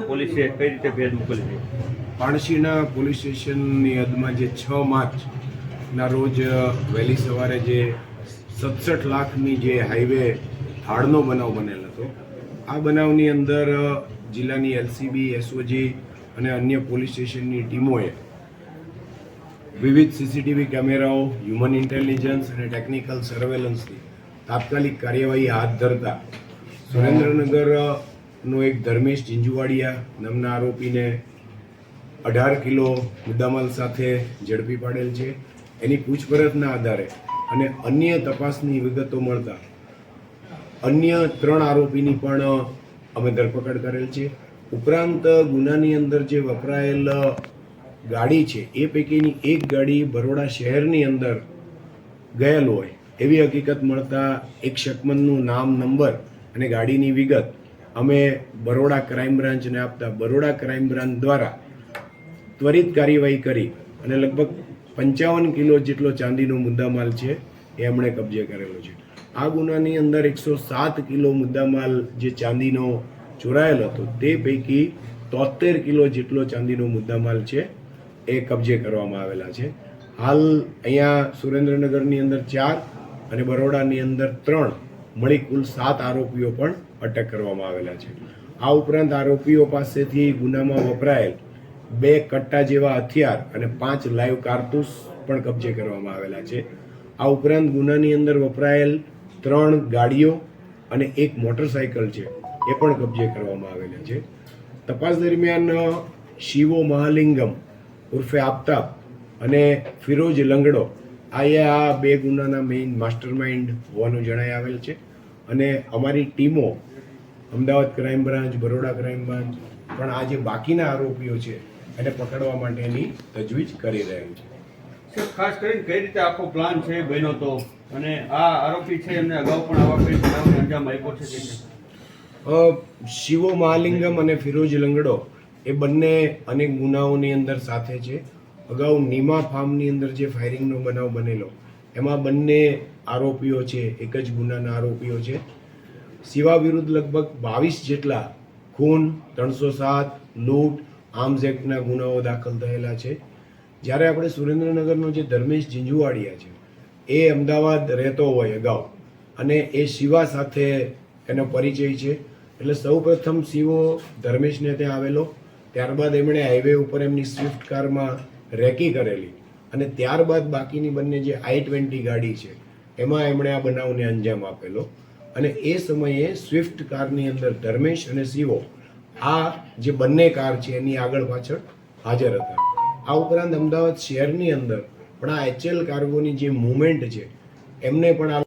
પોલીસે કઈ રીતે ભેદ મોકલી છે? પાણશીના પોલીસ સ્ટેશનની હદમાં જે 6 માર્ચના રોજ વહેલી સવારે જે 67 લાખની જે હાઈવે થાળનો બનાવ બનેલ હતો, આ બનાવની અંદર જિલ્લાની એલસીબી, એસઓજી અને અન્ય પોલીસ સ્ટેશનની ટીમોએ વિવિધ સીસીટીવી કેમેરાઓ, હ્યુમન ઇન્ટેલિજન્સ અને ટેકનિકલ સર્વેલન્સની તાત્કાલિક કાર્યવાહી હાથ ધરતા સુરેન્દ્રનગરનો એક ધર્મેશ ઝીંઝુવાડિયા નામના આરોપીને 18 કિલો મુદ્દામાલ સાથે ઝડપી પાડેલ છે. એની પૂછપરછના આધારે અને અન્ય તપાસની વિગતો મળતા અન્ય 3 આરોપીની પણ અમે ધરપકડ કરેલ છે. ઉપરાંત ગુનાની અંદર જે વપરાયેલ ગાડી છે એ પૈકીની એક ગાડી બરોડા શહેરની અંદર ગયેલ હોય એવી હકીકત મળતા એક શકમનનું નામ, નંબર અને ગાડીની વિગત અમે બરોડા ક્રાઇમ બ્રાન્ચને આપતા બરોડા ક્રાઇમ બ્રાન્ચ દ્વારા ત્વરિત કાર્યવાહી કરી અને લગભગ 55 કિલો જેટલો ચાંદીનો મુદ્દામાલ છે એ એમણે કબજે કરેલો છે. આ ગુનાની અંદર 107 કિલો મુદ્દામાલ જે ચાંદીનો ચોરાયેલ હતો તે પૈકી 73 કિલો જેટલો ચાંદીનો મુદ્દામાલ છે એ કબજે કરવામાં આવેલા છે. હાલ અહીંયા સુરેન્દ્રનગરની અંદર 4 અને બરોડાની અંદર 3 મળી કુલ 7 આરોપીઓ પણ અટક કરવામાં આવેલા છે. આ ઉપરાંત આરોપીઓ પાસેથી ગુનામાં વપરાયેલ 2 કટ્ટા જેવા હથિયાર અને 5 લાઈવ કારતૂસ પણ કબજે કરવામાં આવેલા છે. આ ઉપરાંત ગુનાની અંદર વપરાયેલ 3 ગાડીઓ અને 1 મોટરસાયકલ છે એ પણ કબજે કરવામાં આવેલા છે. તપાસ દરમિયાન શિવો મહાલિંગમ ઉર્ફે આફતાબ અને ફિરોજ લંગડો આ 2 ગુનાના મેઇન માસ્ટરમાઇન્ડ હોવાનું જણાઈ આવેલ છે. અને અમારી ટીમો Ahmedabad crime branch, Baroda crime branch પણ આ જે બાકીના આરોપીઓ છે એને પકડવા માટેની તજવીજ કરી રહેલ છે. ખાસ કરીને કઈ રીતે આખો પ્લાન છે બન્યો તો, અને આ આરોપી છે એમને અગાઉ પણ આવા કઈ બનાવને અંજામ આપ્યો છે? શિવો મહાલિંગમ અને ફિરોજ લંગડો એ બંને અનેક ગુનાઓની અંદર સાથે છે. અગાઉ નીમા ફાર્મની અંદર જે ફાયરિંગનો બનાવ બનેલો એમાં બંને આરોપીઓ છે એક જ ગુનાના આરોપીઓ છે. શિવા વિરુદ્ધ લગભગ 22 જેટલા ખૂન, 307, લૂંટ, આર્મ્સ એક્ટના ગુનાઓ દાખલ થયેલા છે. જ્યારે આપણે સુરેન્દ્રનગરનો જે ધર્મેશ ઝીંઝુવાડિયા છે એ અમદાવાદ રહેતો હોય અગાઉ અને એ શિવા સાથે એનો પરિચય છે. એટલે સૌ પ્રથમ શિવો ધર્મેશને ત્યાં આવેલો, ત્યારબાદ એમણે હાઈવે ઉપર એમની સ્વિફ્ટ કારમાં રેકી કરેલી અને ત્યારબાદ બાકીની બંને જે i20 ગાડી છે એમાં એમણે આ બનાવને અંજામ આપેલો. અને એ સમયે સ્વિફ્ટ કારની અંદર ધર્મેશ અને શિવો આ જે બંને કાર છે એની આગળ પાછળ હાજર હતા. આ ઉપરાંત અમદાવાદ શહેરની અંદર પણ આ HL કાર્ગોની જે મુવમેન્ટ છે એમને પણ આ